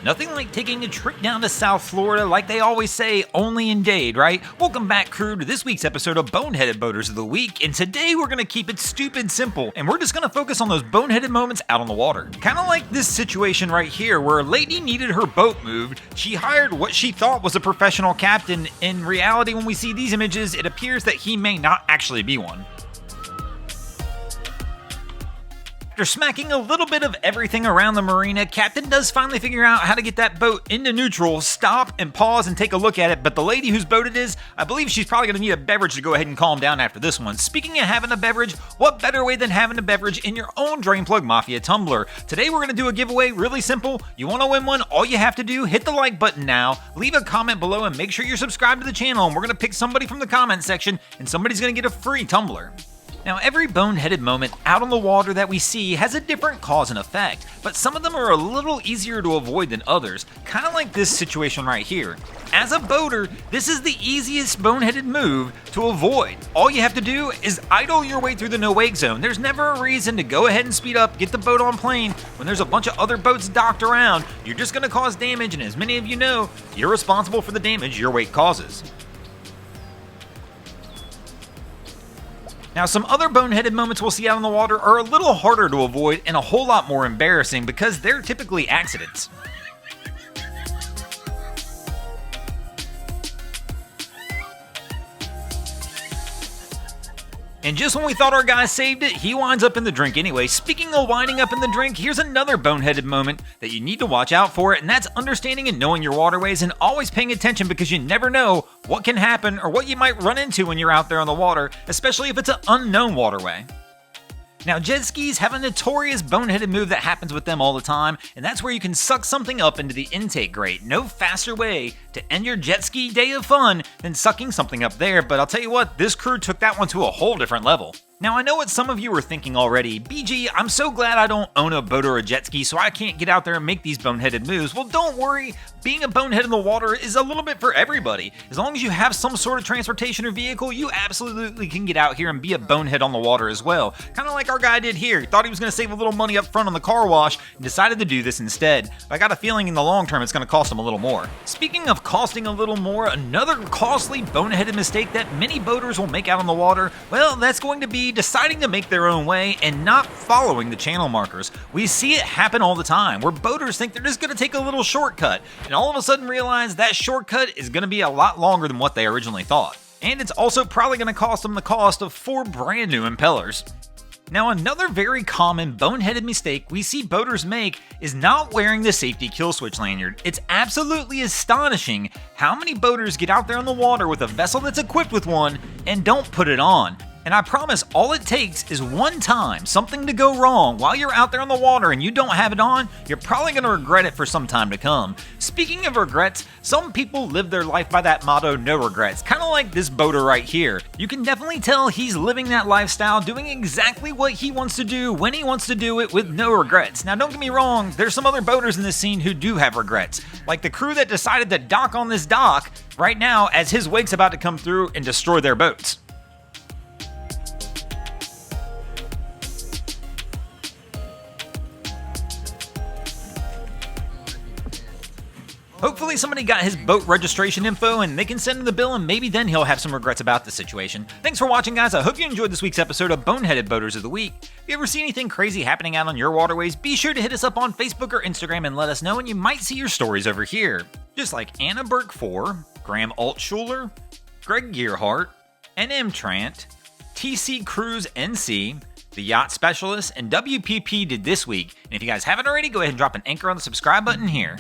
Nothing like taking a trip down to South Florida like they always say, only in Dade, right? Welcome back, crew, to this week's episode of Boneheaded Boaters of the Week, and today we're going to keep it stupid simple, and we're just going to focus on those boneheaded moments out on the water. Kind of like this situation right here, where a lady needed her boat moved. She hired what she thought was a professional captain. In reality, when we see these images, it appears that he may not actually be one. After smacking a little bit of everything around the marina, Captain does finally figure out how to get that boat into neutral, stop and pause and take a look at it, but the lady whose boat it is, I believe she's probably going to need a beverage to go ahead and calm down after this one. Speaking of having a beverage, what better way than having a beverage in your own Drain Plug Mafia tumbler? Today we're going to do a giveaway, really simple. You want to win one, all you have to do, hit the like button now, leave a comment below and make sure you're subscribed to the channel, and we're going to pick somebody from the comment section and somebody's going to get a free tumbler. Now, every boneheaded moment out on the water that we see has a different cause and effect, but some of them are a little easier to avoid than others, kind of like this situation right here. As a boater, this is the easiest boneheaded move to avoid. All you have to do is idle your way through the no-wake zone. There's never a reason to go ahead and speed up, get the boat on plane. When there's a bunch of other boats docked around, you're just going to cause damage, and as many of you know, you're responsible for the damage your wake causes. Now, some other boneheaded moments we'll see out on the water are a little harder to avoid and a whole lot more embarrassing because they're typically accidents. And just when we thought our guy saved it, he winds up in the drink anyway. Speaking of winding up in the drink, here's another boneheaded moment that you need to watch out for, and that's understanding and knowing your waterways and always paying attention because you never know what can happen or what you might run into when you're out there on the water, especially if it's an unknown waterway. Now, jet skis have a notorious boneheaded move that happens with them all the time, and that's where you can suck something up into the intake grate. No faster way to end your jet ski day of fun than sucking something up there, but I'll tell you what, this crew took that one to a whole different level. Now, I know what some of you are thinking already. BG, I'm so glad I don't own a boat or a jet ski, so I can't get out there and make these boneheaded moves. Well, don't worry. Being a bonehead in the water is a little bit for everybody. As long as you have some sort of transportation or vehicle, you absolutely can get out here and be a bonehead on the water as well. Kind of like our guy did here. He thought he was going to save a little money up front on the car wash and decided to do this instead. But I got a feeling in the long term it's going to cost him a little more. Speaking of costing a little more, another costly boneheaded mistake that many boaters will make out on the water, well, that's going to be deciding to make their own way and not following the channel markers. We see it happen all the time, where boaters think they're just going to take a little shortcut, and all of a sudden realize that shortcut is going to be a lot longer than what they originally thought. And it's also probably going to cost them the cost of 4 brand new impellers. Now, another very common boneheaded mistake we see boaters make is not wearing the safety kill switch lanyard. It's absolutely astonishing how many boaters get out there on the water with a vessel that's equipped with one and don't put it on. And I promise all it takes is one time, something to go wrong while you're out there on the water and you don't have it on, you're probably going to regret it for some time to come. Speaking of regrets, some people live their life by that motto, no regrets, kind of like this boater right here. You can definitely tell he's living that lifestyle, doing exactly what he wants to do when he wants to do it with no regrets. Now, don't get me wrong, there's some other boaters in this scene who do have regrets, like the crew that decided to dock on this dock right now as his wake's about to come through and destroy their boats. Hopefully somebody got his boat registration info and they can send him the bill and maybe then he'll have some regrets about the situation. Thanks for watching, guys. I hope you enjoyed this week's episode of Boneheaded Boaters of the Week. If you ever see anything crazy happening out on your waterways, be sure to hit us up on Facebook or Instagram and let us know, and you might see your stories over here. Just like Anna Burke 4, Graham Altschuler, Greg Gearhart, NM Trant, TC Cruise NC, The Yacht Specialist, and WPP did this week. And if you guys haven't already, go ahead and drop an anchor on the subscribe button here.